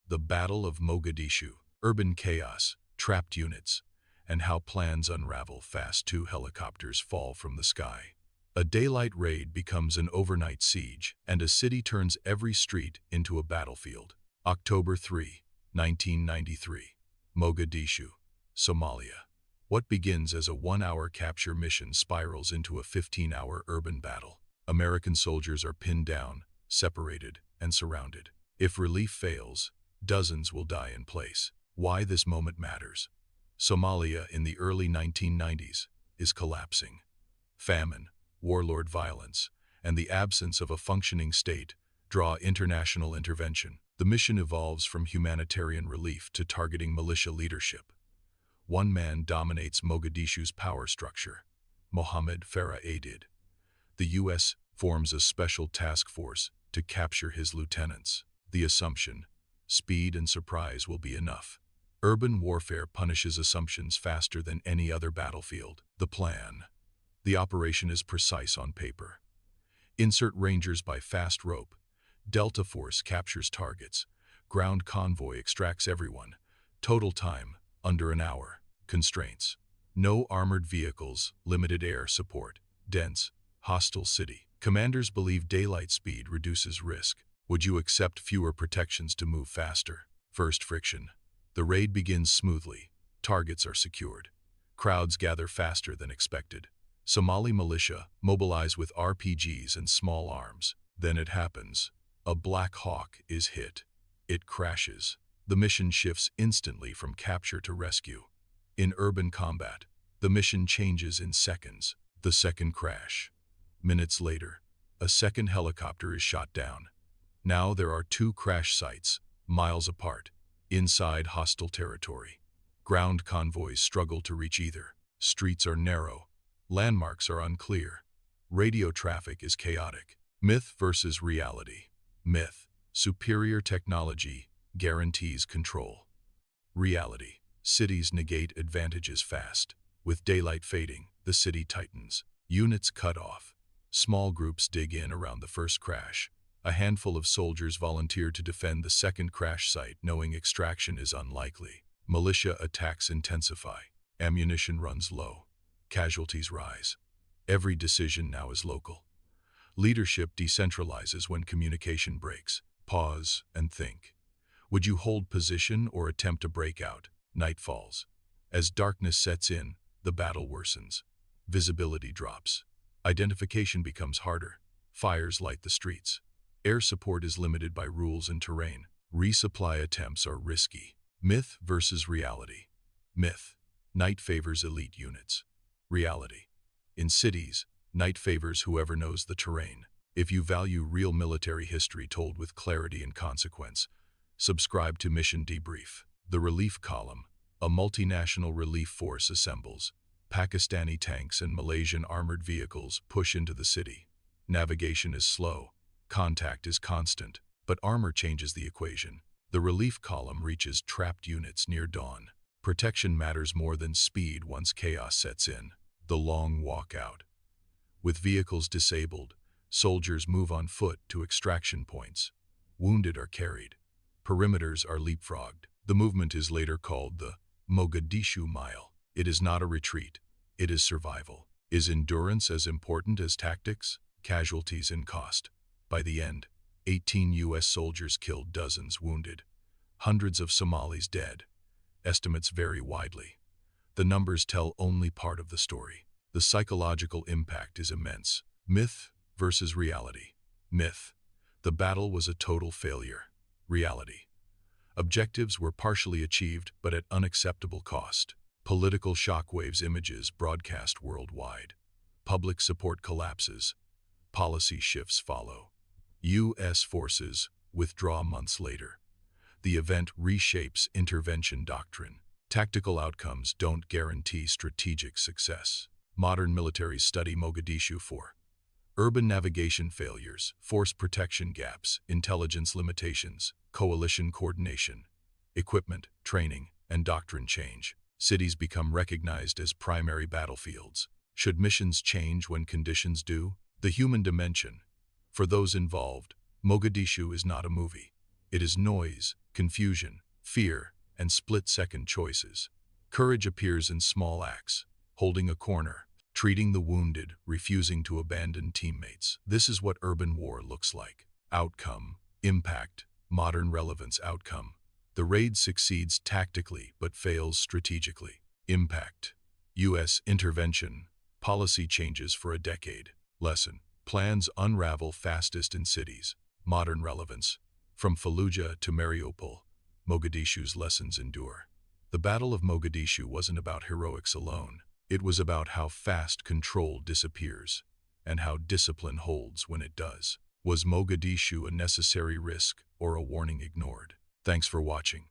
The Battle of Mogadishu, urban chaos, trapped units, and how plans unravel fast. Two helicopters fall from the sky. A daylight raid becomes an overnight siege, and a city turns every street into a battlefield. October 3, 1993. Mogadishu, Somalia. What begins as a 1-hour capture mission spirals into a 15-hour urban battle. American soldiers are pinned down, separated, and surrounded. If relief fails, dozens will die in place. Why this moment matters. Somalia in the early 1990s is collapsing. Famine, warlord violence, and the absence of a functioning state draw international intervention. The mission evolves from humanitarian relief to targeting militia leadership. One man dominates Mogadishu's power structure, Mohammed Farah Aidid. The U.S. forms a special task force to capture his lieutenants. The assumption, speed and surprise will be enough. Urban warfare punishes assumptions faster than any other battlefield. The plan. The operation is precise on paper. Insert Rangers by fast rope. Delta Force captures targets. Ground convoy extracts everyone. Total time, under an hour. Constraints. No armored vehicles, limited air support. Dense, hostile city. Commanders believe daylight speed reduces risk. Would you accept fewer protections to move faster? First friction. The raid begins smoothly. Targets are secured. Crowds gather faster than expected. Somali militia mobilize with RPGs and small arms. Then it happens. A Black Hawk is hit. It crashes. The mission shifts instantly from capture to rescue. In urban combat, the mission changes in seconds. The second crash. Minutes later, a second helicopter is shot down. Now there are two crash sites, miles apart, inside hostile territory. Ground convoys struggle to reach either. Streets are narrow. Landmarks are unclear. Radio traffic is chaotic. Myth versus reality. Myth. Superior technology guarantees control. Reality. Cities negate advantages fast. With daylight fading, the city tightens. Units cut off. Small groups dig in around the first crash. A handful of soldiers volunteer to defend the second crash site, knowing extraction is unlikely. Militia attacks intensify. Ammunition runs low. Casualties rise. Every decision now is local. Leadership decentralizes when communication breaks. Pause and think. Would you hold position or attempt to break out? Night falls. As darkness sets in, the battle worsens. Visibility drops. Identification becomes harder. Fires light the streets. Air support is limited by rules and terrain. Resupply attempts are risky. Myth versus reality. Myth. Night favors elite units. Reality. In cities, night favors whoever knows the terrain. If you value real military history told with clarity and consequence, subscribe to Mission Debrief. The Relief Column. A multinational relief force assembles. Pakistani tanks and Malaysian armored vehicles push into the city. Navigation is slow. Contact is constant, but armor changes the equation. The relief column reaches trapped units near dawn. Protection matters more than speed once chaos sets in. The long walk out. With vehicles disabled, soldiers move on foot to extraction points. Wounded are carried. Perimeters are leapfrogged. The movement is later called the Mogadishu Mile. It is not a retreat. It is survival. Is endurance as important as tactics? Casualties and cost. By the end, 18 U.S. soldiers killed, dozens wounded. Hundreds of Somalis dead. Estimates vary widely. The numbers tell only part of the story. The psychological impact is immense. Myth versus reality. Myth. The battle was a total failure. Reality. Objectives were partially achieved, but at unacceptable cost. Political shockwaves, images broadcast worldwide. Public support collapses. Policy shifts follow. U.S. forces withdraw months later. The event reshapes intervention doctrine. Tactical outcomes don't guarantee strategic success. Modern militaries study Mogadishu for urban navigation failures, force protection gaps, intelligence limitations, coalition coordination, equipment, training, and doctrine change. Cities become recognized as primary battlefields. Should missions change when conditions do? The human dimension. For those involved, Mogadishu is not a movie. It is noise, confusion, fear, and split-second choices. Courage appears in small acts, holding a corner, treating the wounded, refusing to abandon teammates. This is what urban war looks like. Outcome, impact, modern relevance. Outcome. The raid succeeds tactically but fails strategically. Impact. U.S. intervention. Policy changes for a decade. Lesson. Plans unravel fastest in cities. Modern relevance. From Fallujah to Mariupol, Mogadishu's lessons endure. The Battle of Mogadishu wasn't about heroics alone. It was about how fast control disappears and how discipline holds when it does. Was Mogadishu a necessary risk or a warning ignored? Thanks for watching.